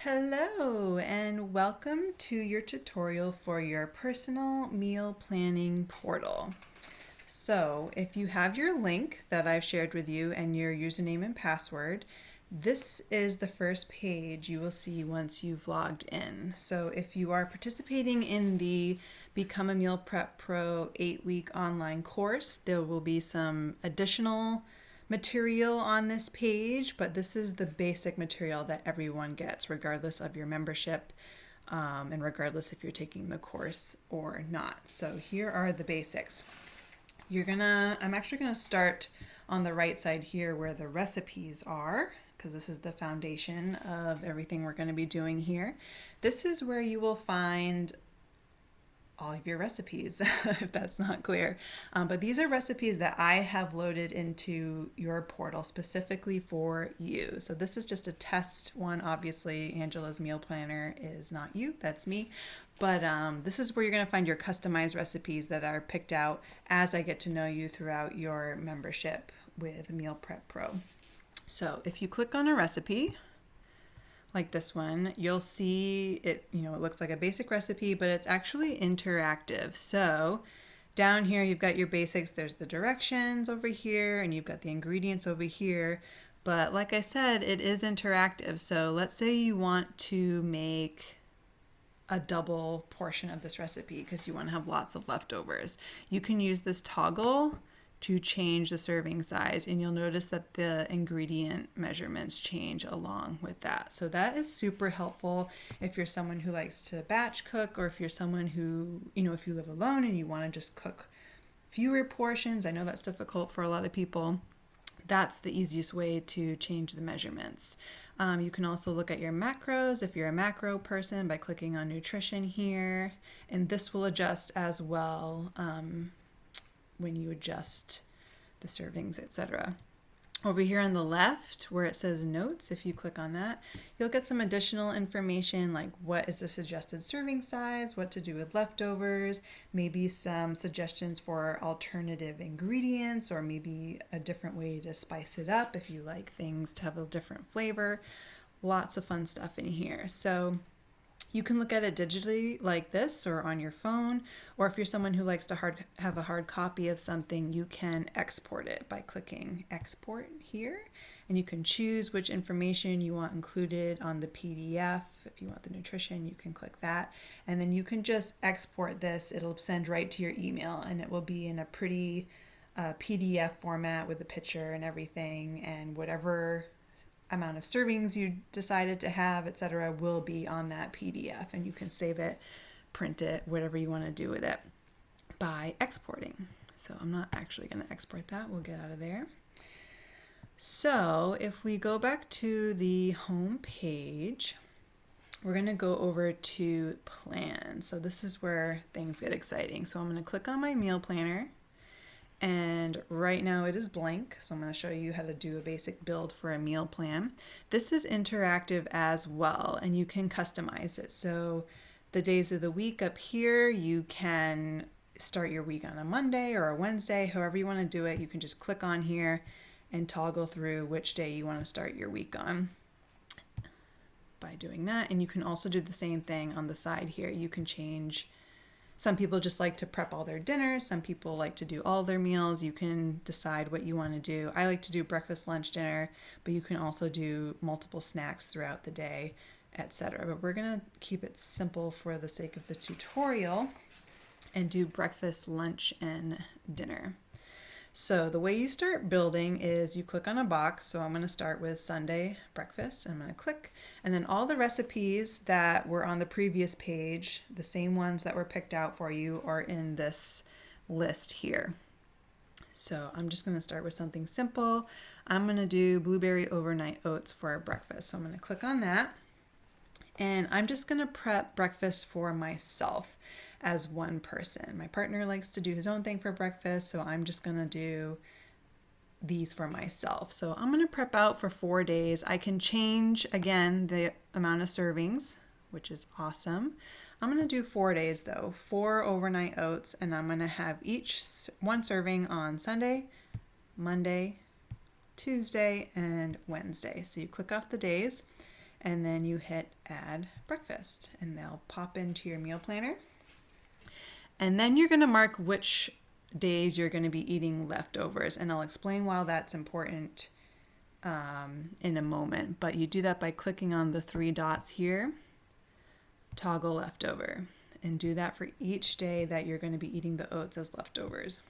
Hello and welcome to your tutorial for your personal meal planning portal. So if you have your link that I've shared with you and your username and password, this is the first page you will see once you've logged in. So if you are participating in the Become a Meal Prep Pro 8-week online course, there will be some additional material on this page, but this is the basic material that everyone gets, regardless of your membership, and regardless if you're taking the course or not. So here are the basics. I'm actually gonna start on the right side here where the recipes are, because this is the foundation of everything we're gonna be doing here. This is where you will find all of your recipes, if that's not clear. But these are recipes that I have loaded into your portal specifically for you. So this is just a test one. Obviously, Angela's meal planner is not you, that's me. But this is where you're going to find your customized recipes that are picked out as I get to know you throughout your membership with Meal Prep Pro. So if you click on a recipe, like this one, you'll see it, it looks like a basic recipe, but it's actually interactive. So down here, you've got your basics. There's the directions over here, and you've got the ingredients over here. But like I said, it is interactive. So let's say you want to make a double portion of this recipe because you want to have lots of leftovers. You can use this toggle to change the serving size, and you'll notice that the ingredient measurements change along with that. So that is super helpful if you're someone who likes to batch cook, or if you're someone who, if you live alone and you want to just cook fewer portions. I know that's difficult for a lot of people. That's the easiest way to change the measurements. You can also look at your macros if you're a macro person by clicking on nutrition here, and this will adjust as well when you adjust the servings, etc. Over here on the left where it says notes, if you click on that, you'll get some additional information like what is the suggested serving size, what to do with leftovers, maybe some suggestions for alternative ingredients, or maybe a different way to spice it up if you like things to have a different flavor. Lots of fun stuff in here. So you can look at it digitally like this or on your phone, or if you're someone who likes to have a hard copy of something, you can export it by clicking export here, and you can choose which information you want included on the PDF. If you want the nutrition, you can click that, and then you can just export this. It'll send right to your email, and it will be in a pretty PDF format with a picture and everything, and whatever amount of servings you decided to have, etc., will be on that PDF, and you can save it, print it, whatever you want to do with it by exporting. So I'm not actually going to export that. We'll get out of there. So if we go back to the home page, we're going to go over to plan. So this is where things get exciting. So I'm going to click on my meal planner. And right now it is blank, so I'm going to show you how to do a basic build for a meal plan. This is interactive as well, and you can customize it. So the days of the week up here, you can start your week on a Monday or a Wednesday, however you want to do it. You can just click on here and toggle through which day you want to start your week on by doing that. And you can also do the same thing on the side here. You can change. Some people just like to prep all their dinners. Some people like to do all their meals. You can decide what you want to do. I like to do breakfast, lunch, dinner, but you can also do multiple snacks throughout the day, etc. But we're going to keep it simple for the sake of the tutorial and do breakfast, lunch, and dinner. So the way you start building is you click on a box. So I'm going to start with Sunday breakfast. I'm going to click, and then all the recipes that were on the previous page, the same ones that were picked out for you, are in this list here. So I'm just going to start with something simple. I'm going to do blueberry overnight oats for breakfast. So I'm going to click on that. And I'm just going to prep breakfast for myself as one person. My partner likes to do his own thing for breakfast, so I'm just going to do these for myself. So I'm going to prep out for 4 days. I can change, again, the amount of servings, which is awesome. I'm going to do 4 days, though. 4 overnight oats, and I'm going to have each one serving on Sunday, Monday, Tuesday, and Wednesday. So you click off the days. and then you hit add breakfast, and they'll pop into your meal planner. And then you're going to mark which days you're going to be eating leftovers, and I'll explain why that's important in a moment. But you do that by clicking on the 3 dots here, toggle leftover, and do that for each day that you're going to be eating the oats as leftovers.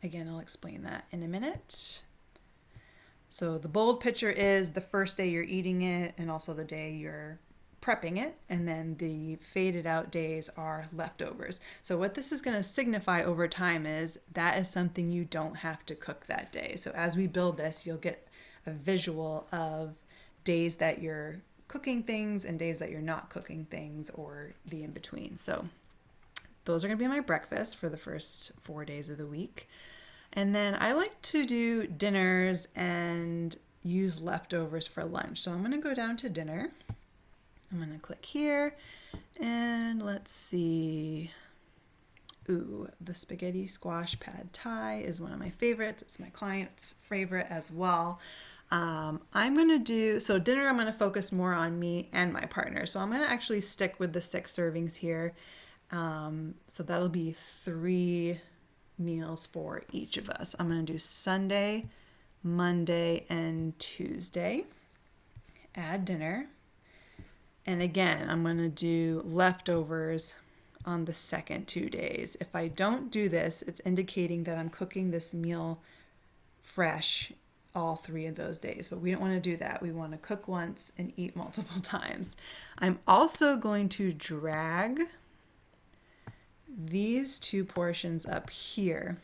Again, I'll explain that in a minute. So the bold picture is the first day you're eating it and also the day you're prepping it, and then the faded out days are leftovers. So what this is going to signify over time is that is something you don't have to cook that day. So as we build this, you'll get a visual of days that you're cooking things and days that you're not cooking things, or the in between. So those are going to be my breakfast for the first 4 days of the week. And then I like to do dinners and use leftovers for lunch. So I'm going to go down to dinner. I'm going to click here, and let's see. Ooh, the spaghetti squash pad thai is one of my favorites. It's my client's favorite as well. I'm going to do, so dinner I'm going to focus more on me and my partner. So I'm going to actually stick with the 6 servings here. So that'll be 3 meals for each of us. I'm going to do Sunday, Monday, and Tuesday. Add dinner. And again, I'm going to do leftovers on the second 2 days. If I don't do this, it's indicating that I'm cooking this meal fresh all 3 of those days. But we don't want to do that. We want to cook once and eat multiple times. I'm also going to drag these 2 portions up here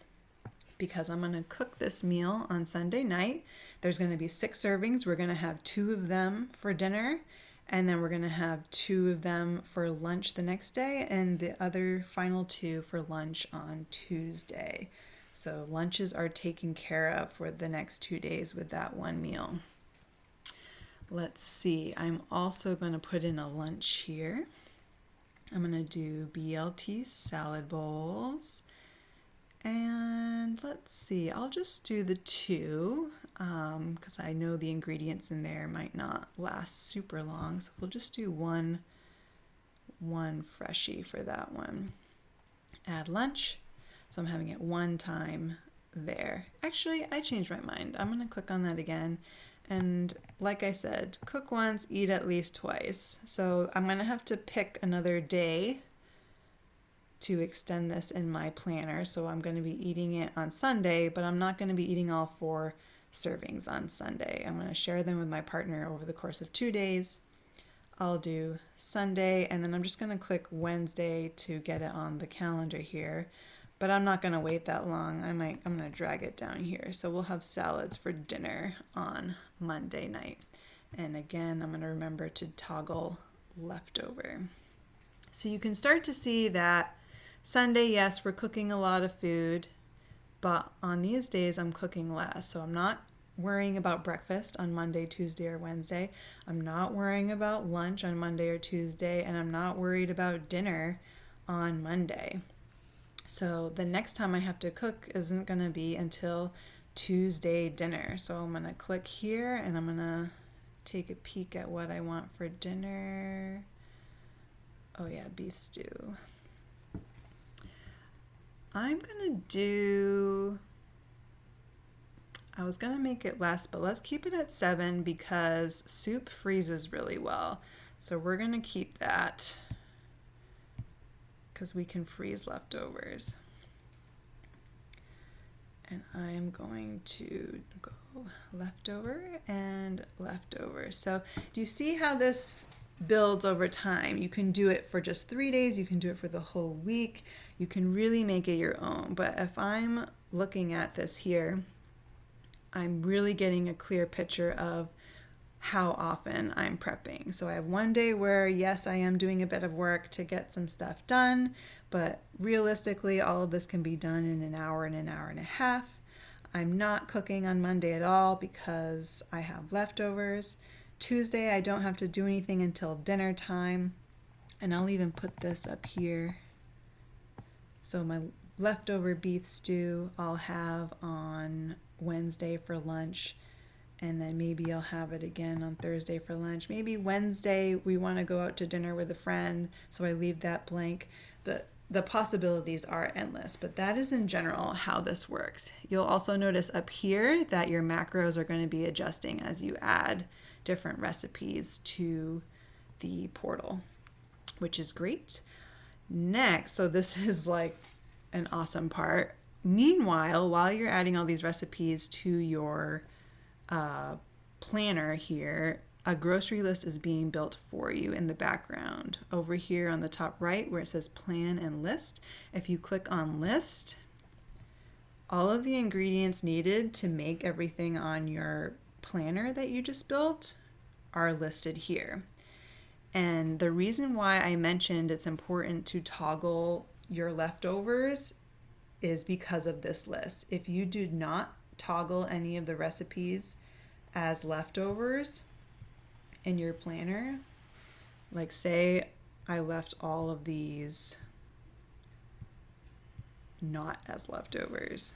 because I'm going to cook this meal on Sunday night. There's going to be 6 servings. We're going to have 2 of them for dinner, and then we're going to have 2 of them for lunch the next day, and the other final 2 for lunch on Tuesday. So lunches are taken care of for the next 2 days with that one meal. Let's see, I'm also going to put in a lunch here. I'm going to do BLT salad bowls. And let's see, I'll just do the 2 because I know the ingredients in there might not last super long. So we'll just do one freshie for that one. Add lunch. So I'm having it 1 time there. Actually, I changed my mind. I'm going to click on that again. And like I said, cook once, eat at least twice. So I'm going to have to pick another day to extend this in my planner. So I'm going to be eating it on Sunday, but I'm not going to be eating all 4 servings on Sunday. I'm going to share them with my partner over the course of 2 days. I'll do Sunday, and then I'm just going to click Wednesday to get it on the calendar here. But I'm not going to wait that long. I'm going to drag it down here. So we'll have salads for dinner on Monday night. And again, I'm going to remember to toggle leftover. So you can start to see that Sunday, yes, we're cooking a lot of food, but on these days I'm cooking less. So I'm not worrying about breakfast on Monday, Tuesday, or Wednesday. I'm not worrying about lunch on Monday or Tuesday, and I'm not worried about dinner on Monday. So the next time I have to cook isn't going to be until Tuesday dinner. So I'm going to click here, and I'm going to take a peek at what I want for dinner. Oh yeah, beef stew. I'm going to do, I was going to make it less, but let's keep it at 7 because soup freezes really well. So we're going to keep that because we can freeze leftovers. And I'm going to go leftover and leftover. So do you see how this builds over time? You can do it for just 3 days. You can do it for the whole week. You can really make it your own. But if I'm looking at this here, I'm really getting a clear picture of how often I'm prepping. So I have one day where, yes, I am doing a bit of work to get some stuff done, but realistically, all of this can be done in an hour and a half. I'm not cooking on Monday at all because I have leftovers. Tuesday, I don't have to do anything until dinner time, and I'll even put this up here. So my leftover beef stew I'll have on Wednesday for lunch, and then maybe I'll have it again on Thursday for lunch. Maybe Wednesday we want to go out to dinner with a friend, so I leave that blank. The possibilities are endless, but that is in general how this works. You'll also notice up here that your macros are going to be adjusting as you add different recipes to the portal, which is great. Next, so this is like an awesome part. Meanwhile, while you're adding all these recipes to your planner here, a grocery list is being built for you in the background. Over here on the top right where it says plan and list, if you click on list, all of the ingredients needed to make everything on your planner that you just built are listed here. And the reason why I mentioned it's important to toggle your leftovers is because of this list. If you do not toggle any of the recipes as leftovers in your planner, like say I left all of these not as leftovers.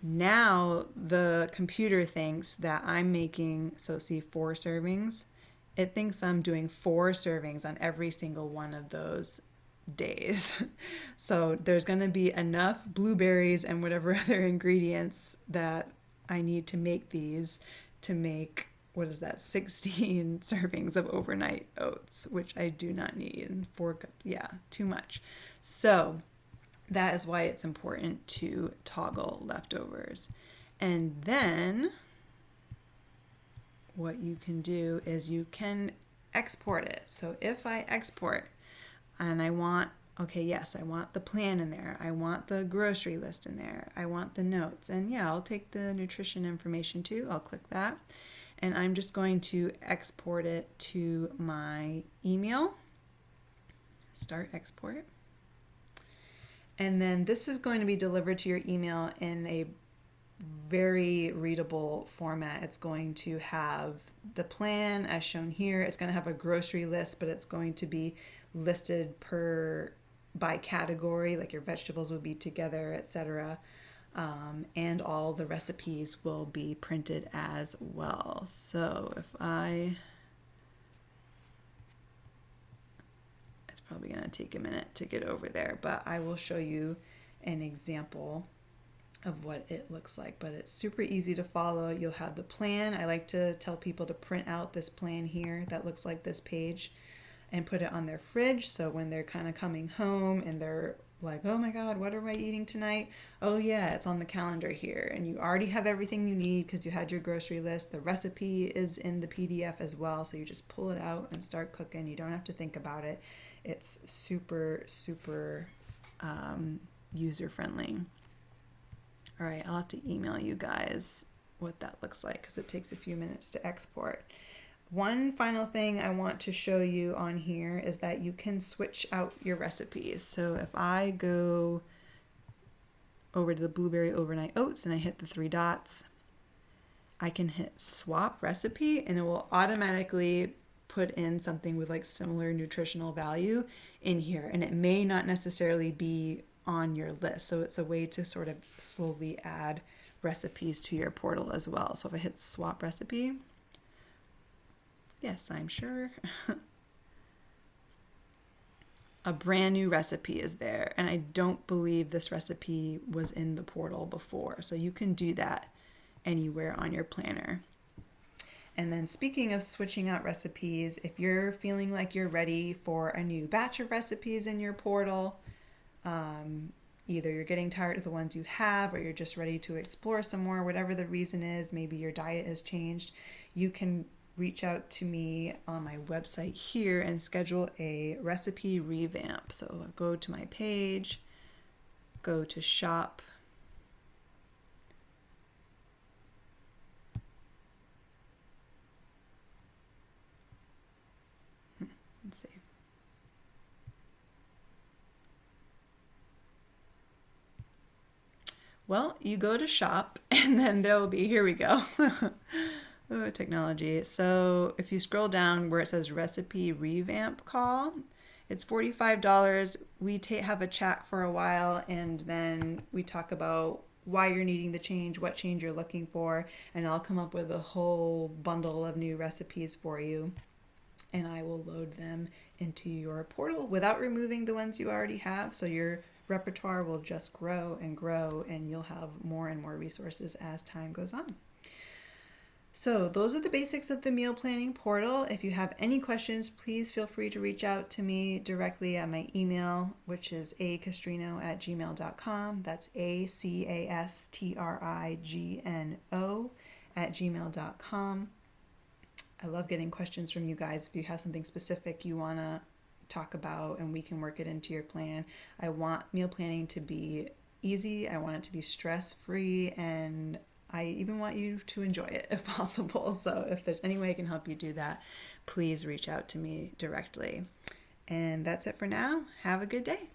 Now the computer thinks that I'm making, so see 4 servings, it thinks I'm doing 4 servings on every single one of those days. So there's going to be enough blueberries and whatever other ingredients that I need to make these to make, what is that, 16 servings of overnight oats, which I do not need. 4 cups, yeah, too much. So that is why it's important to toggle leftovers. And then what you can do is you can export it. So if I export and I want, okay, yes, I want the plan in there. I want the grocery list in there. I want the notes. And yeah, I'll take the nutrition information too. I'll click that. And I'm just going to export it to my email. Start export. And then this is going to be delivered to your email in a very readable format. It's going to have the plan as shown here. It's going to have a grocery list, but it's going to be listed by category, like your vegetables will be together, etc. And all the recipes will be printed as well. So if it's probably going to take a minute to get over there, but I will show you an example of what it looks like. But it's super easy to follow. You'll have the plan. I like to tell people to print out this plan here that looks like this page and put it on their fridge, so when they're kind of coming home and they're like, oh my God, what am I eating tonight? Oh yeah, it's on the calendar here. And you already have everything you need because you had your grocery list. The recipe is in the PDF as well, so you just pull it out and start cooking. You don't have to think about it. It's super, super user-friendly. All right, I'll have to email you guys what that looks like because it takes a few minutes to export. One final thing I want to show you on here is that you can switch out your recipes. So if I go over to the blueberry overnight oats and I hit the 3 dots, I can hit swap recipe and it will automatically put in something with like similar nutritional value in here. And it may not necessarily be on your list. So it's a way to sort of slowly add recipes to your portal as well. So if I hit swap recipe, yes, I'm sure. A brand new recipe is there, and I don't believe this recipe was in the portal before. So you can do that anywhere on your planner. And then speaking of switching out recipes, if you're feeling like you're ready for a new batch of recipes in your portal, either you're getting tired of the ones you have or you're just ready to explore some more, whatever the reason is, maybe your diet has changed, you can reach out to me on my website here and schedule a recipe revamp. So go to my page, go to shop, let's see. Well, you go to shop and then there will be, here we go. Oh, technology. So if you scroll down where it says recipe revamp call, it's $45. We have a chat for a while and then we talk about why you're needing the change, what change you're looking for, and I'll come up with a whole bundle of new recipes for you. And I will load them into your portal without removing the ones you already have. So your repertoire will just grow, and you'll have more and more resources as time goes on. So those are the basics of the meal planning portal. If you have any questions, please feel free to reach out to me directly at my email, which is acastrino@gmail.com. That's ACASTRIGNO@gmail.com. I love getting questions from you guys. If you have something specific you want to talk about and we can work it into your plan. I want meal planning to be easy. I want it to be stress-free, and I even want you to enjoy it if possible. So if there's any way I can help you do that, please reach out to me directly. And that's it for now. Have a good day.